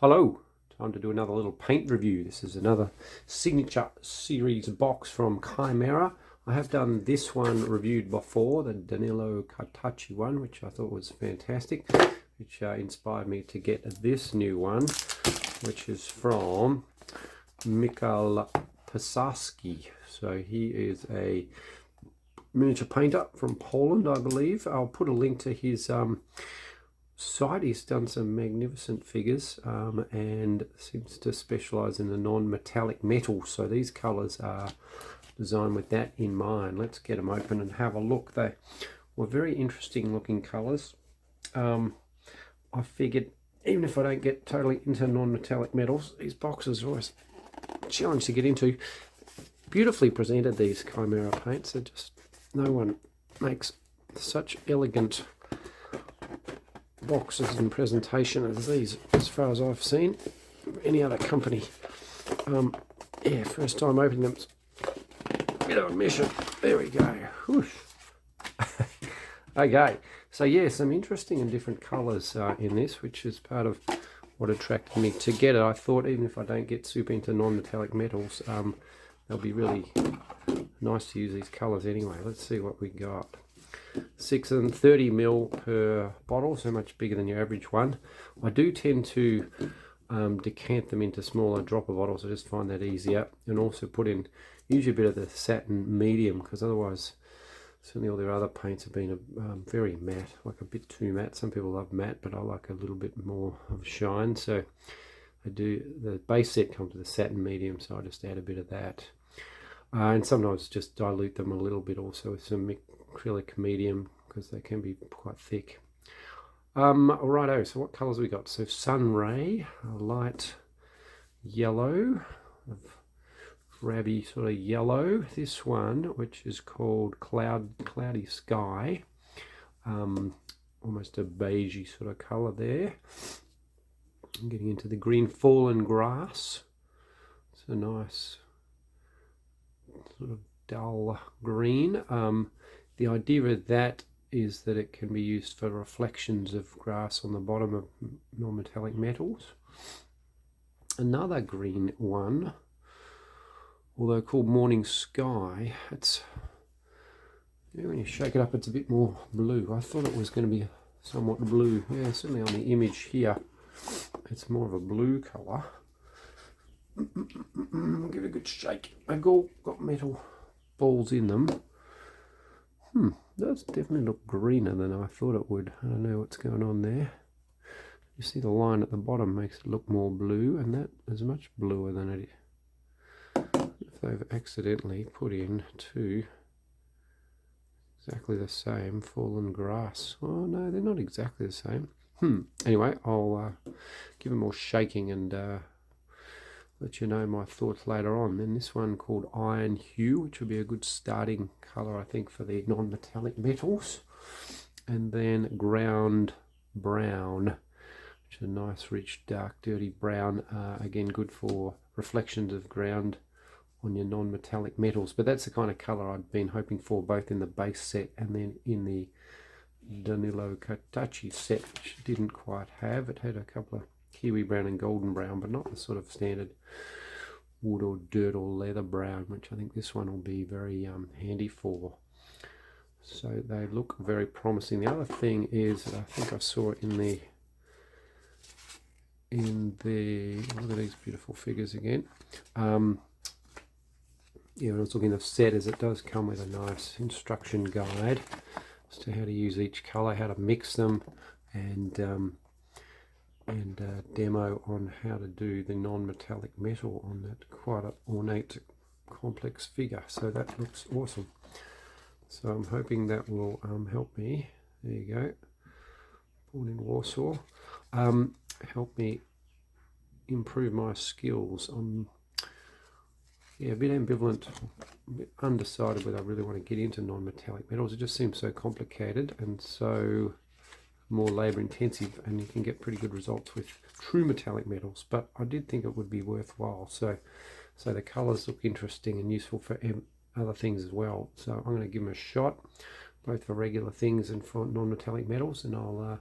Hello, time to do another little paint review. This is another signature series box from Chimera. I have done this one reviewed before, the Danilo Cartacci one, which I thought was fantastic, which inspired me to get this new one, which is from Michał Piasecki. So he is a miniature painter from Poland, I believe. I'll put a link to his site. He's done some magnificent figures and seems to specialize in the non-metallic metals, so these colors are designed with that in mind. Let's get them open and have a look. They were very interesting looking colors. I figured even if I don't get totally into non-metallic metals, these boxes are always a challenge to get into. Beautifully presented, these Chimera paints. They're just, no one makes such elegant boxes and presentation as these, as far as I've seen any other company. Yeah, first time opening them, bit of a mission. There we go. Whoosh. Okay, so yeah, some interesting and different colors in this, which is part of what attracted me to get it. I thought even if I don't get super into non-metallic metals, they'll be really nice to use these colors anyway. Let's see what we got. 6 and 30 ml per bottle, so much bigger than your average one. I do tend to decant them into smaller dropper bottles. I just find that easier, and also put in usually a bit of the satin medium, because otherwise certainly all their other paints have been very matte, like a bit too matte. Some people love matte, but I like a little bit more of shine, so I do. The base set comes with a satin medium, so I just add a bit of that, and sometimes just dilute them a little bit also with some acrylic medium, because they can be quite thick. Righto, so what colors we got? So Sunray, a light yellow, drabby sort of yellow. This one, which is called Cloudy Sky, almost a beigey sort of color there. I'm getting into the green Fallen Grass. It's a nice sort of dull green. The idea of that is that it can be used for reflections of grass on the bottom of non-metallic metals. Another green one, although called Morning Sky, it's, when you shake it up, it's a bit more blue. I thought it was going to be somewhat blue. Yeah, certainly on the image here, it's more of a blue colour. Give it a good shake. They've all got metal balls in them. Does definitely look greener than I thought it would. I don't know what's going on there. You see the line at the bottom makes it look more blue, and that is much bluer than it is. If they've accidentally put in two exactly the same Fallen Grass. Oh no, they're not exactly the same. Anyway, I'll give them more shaking and let you know my thoughts later on. Then this one called Iron Hue, which would be a good starting colour, I think, for the non-metallic metals. And then Ground Brown, which is a nice, rich, dark, dirty brown. Again, good for reflections of ground on your non-metallic metals. But that's the kind of colour I'd been hoping for, both in the base set and then in the Danilo Cartacci set, which didn't quite have. It had a couple of kiwi brown and golden brown, but not the sort of standard wood or dirt or leather brown, which I think this one will be very handy for. So they look very promising. The other thing is, I think I saw it in the look at these beautiful figures again. Yeah, when I was looking at the set, is it does come with a nice instruction guide as to how to use each color, how to mix them, and demo on how to do the non-metallic metal on that quite ornate, complex figure. So that looks awesome. So I'm hoping that will help me. There you go. Born in Warsaw. Help me improve my skills. I'm a bit ambivalent, a bit undecided whether I really want to get into non-metallic metals. It just seems so complicated and so more labor intensive, and you can get pretty good results with true metallic metals, but I did think it would be worthwhile. So the colors look interesting and useful for other things as well. So I'm going to give them a shot, both for regular things and for non-metallic metals, and I'll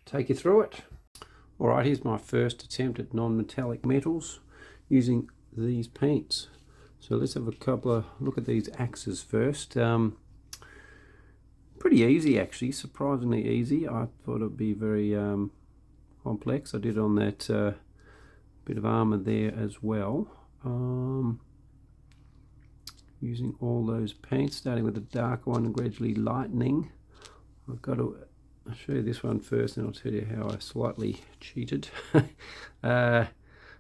take you through it. Alright, here's my first attempt at non-metallic metals using these paints. So let's have a couple of look at these axes first. Pretty easy actually, surprisingly easy. I thought it would be very complex. I did it on that bit of armor there as well. Using all those paints, starting with the darker one and gradually lightening. I've got to show you this one first, and I'll tell you how I slightly cheated.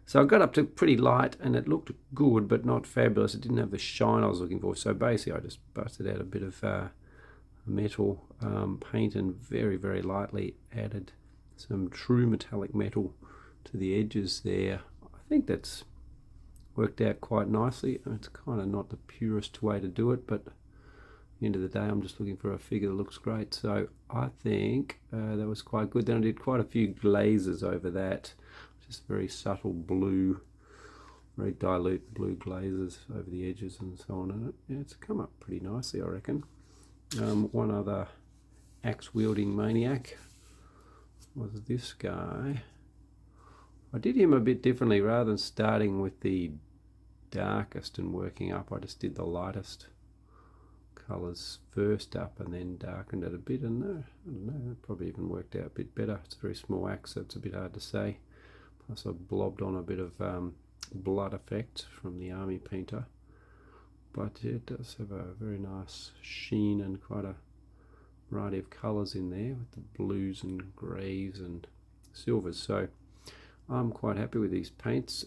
So I got up to pretty light, and it looked good, but not fabulous. It didn't have the shine I was looking for. So basically, I just busted out a bit of metal paint and very, very lightly added some true metallic metal to the edges there. I think that's worked out quite nicely. It's kind of not the purest way to do it, but at the end of the day, I'm just looking for a figure that looks great. So I think that was quite good. Then I did quite a few glazes over that, just very subtle blue, very dilute blue glazes over the edges and so on. And yeah, it's come up pretty nicely, I reckon. One other axe-wielding maniac was this guy. I did him a bit differently. Rather than starting with the darkest and working up, I just did the lightest colours first up and then darkened it a bit, and I don't know, that probably even worked out a bit better. It's a very small axe, so it's a bit hard to say. Plus I blobbed on a bit of blood effect from the army painter, but it does have a very nice sheen and quite a variety of colours in there with the blues and greys and silvers. So I'm quite happy with these paints.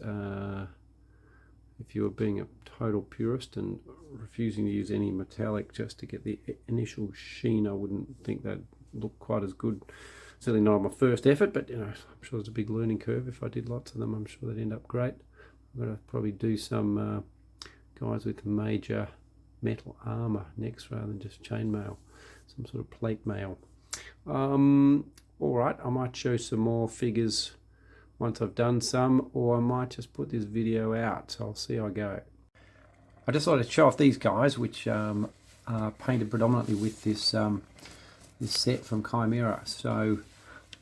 If you were being a total purist and refusing to use any metallic just to get the initial sheen, I wouldn't think that looked quite as good. Certainly not on my first effort, but you know, I'm sure it's a big learning curve. If I did lots of them, I'm sure they'd end up great. I'm going to probably do some guys with major metal armor next rather than just chainmail, some sort of plate mail. Alright, I might show some more figures once I've done some, or I might just put this video out, so I'll see how I go. I just wanted to show off these guys, which are painted predominantly with this this set from Chimera. So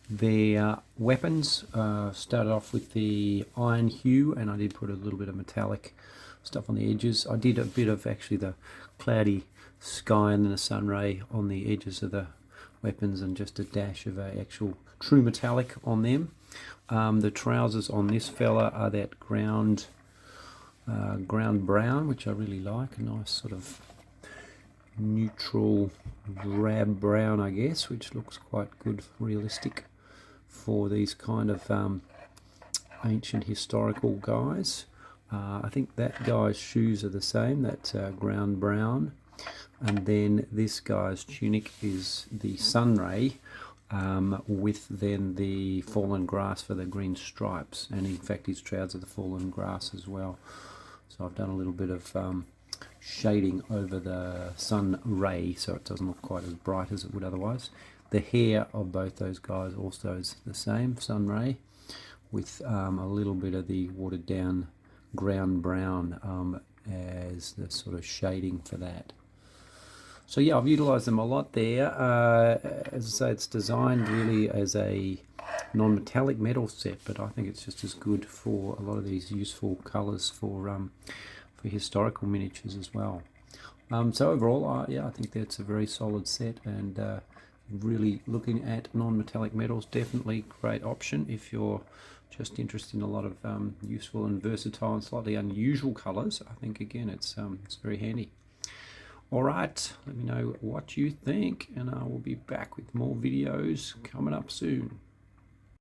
their weapons started off with the iron hue, and I did put a little bit of metallic stuff on the edges. I did a bit of actually the cloudy sky and then a sun ray on the edges of the weapons, and just a dash of actual true metallic on them. The trousers on this fella are that ground brown, which I really like, a nice sort of neutral drab brown, I guess, which looks quite good, realistic for these kind of ancient historical guys. I think that guy's shoes are the same, that ground brown, and then this guy's tunic is the sunray, with then the fallen grass for the green stripes, and in fact his trousers are the fallen grass as well. So I've done a little bit of shading over the sun ray so it doesn't look quite as bright as it would otherwise. The hair of both those guys also is the same, sun ray, with a little bit of the watered down ground brown as the sort of shading for that. So yeah, I've utilised them a lot there. As I say, it's designed really as a non-metallic metal set, but I think it's just as good for a lot of these useful colours for historical miniatures as well. So overall, yeah, I think that's a very solid set, and really looking at non-metallic metals, definitely great option if you're just interested in a lot of useful and versatile and slightly unusual colours. I think again it's very handy. Alright, let me know what you think, and I will be back with more videos coming up soon.